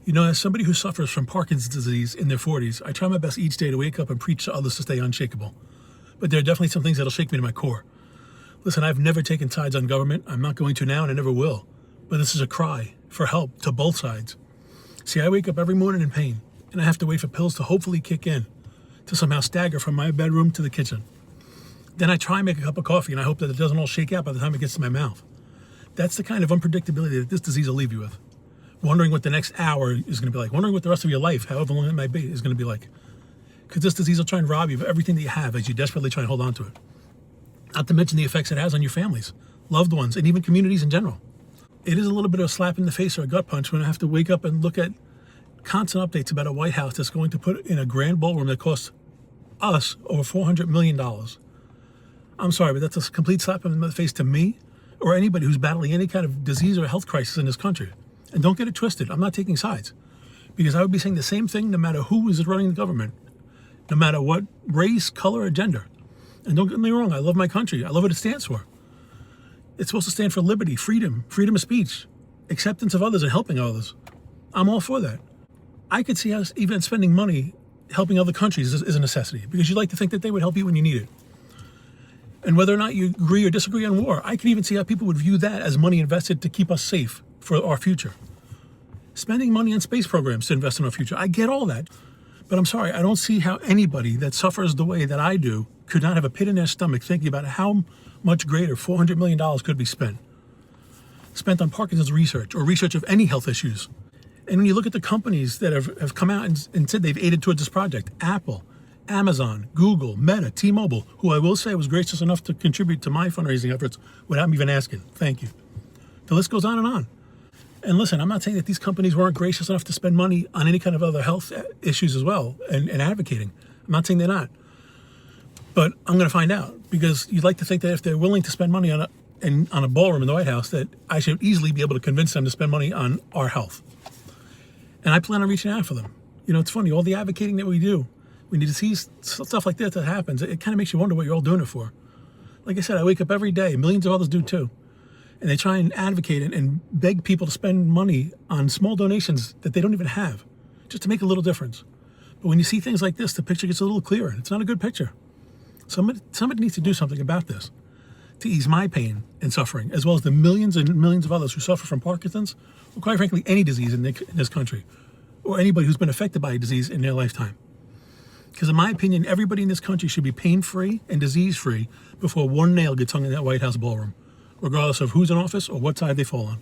You know, as somebody who suffers from Parkinson's disease in their 40s, I try my best each day to wake up and preach to others to stay unshakable. But there are definitely some things that'll shake me to my core. Listen, I've never taken sides on government. I'm not going to now, and I never will. But this is a cry for help to both sides. See, I wake up every morning in pain, and I have to wait for pills to hopefully kick in, to somehow stagger from my bedroom to the kitchen. Then I try and make a cup of coffee, and I hope that it doesn't all shake out by the time it gets to my mouth. That's the kind of unpredictability that this disease will leave you with. Wondering what the next hour is going to be like. Wondering what the rest of your life, however long it might be, is going to be like. Because this disease will try and rob you of everything that you have as you desperately try and hold on to it. Not to mention the effects it has on your families, loved ones, and even communities in general. It is a little bit of a slap in the face or a gut punch when I have to wake up and look at constant updates about a White House that's going to put in a grand ballroom that costs us over $400 million. I'm sorry, but that's a complete slap in the face to me or anybody who's battling any kind of disease or health crisis in this country. And don't get it twisted. I'm not taking sides, because I would be saying the same thing no matter who is running the government, no matter what race, color, or gender. And don't get me wrong, I love my country. I love what it stands for. It's supposed to stand for liberty, freedom of speech, acceptance of others, and helping others. I'm all for that. I could see us even spending money helping other countries is a necessity, because you'd like to think that they would help you when you need it. And whether or not you agree or disagree on war, I can even see how people would view that as money invested to keep us safe for our future. Spending money on space programs to invest in our future, I get all that. But I'm sorry, I don't see how anybody that suffers the way that I do could not have a pit in their stomach thinking about how much greater $400 million could be spent on Parkinson's research or research of any health issues. And when you look at the companies that have come out and said they've aided towards this project, Apple, Amazon, Google, Meta, T-Mobile, who I will say was gracious enough to contribute to my fundraising efforts without me even asking. Thank you. The list goes on and on. And listen, I'm not saying that these companies weren't gracious enough to spend money on any kind of other health issues as well and advocating. I'm not saying they're not. But I'm going to find out, because you'd like to think that if they're willing to spend money on a ballroom in the White House, that I should easily be able to convince them to spend money on our health. And I plan on reaching out for them. You know, it's funny, all the advocating that we do, when you see stuff like that happens, it kind of makes you wonder what you're all doing it for. Like I said, I wake up every day, millions of others do too. And they try and advocate and beg people to spend money on small donations that they don't even have, just to make a little difference. But when you see things like this, the picture gets a little clearer. It's not a good picture. Somebody needs to do something about this to ease my pain and suffering, as well as the millions and millions of others who suffer from Parkinson's, or quite frankly, any disease in this country, or anybody who's been affected by a disease in their lifetime. Because in my opinion, everybody in this country should be pain-free and disease-free before one nail gets hung in that White House ballroom, regardless of who's in office or what side they fall on.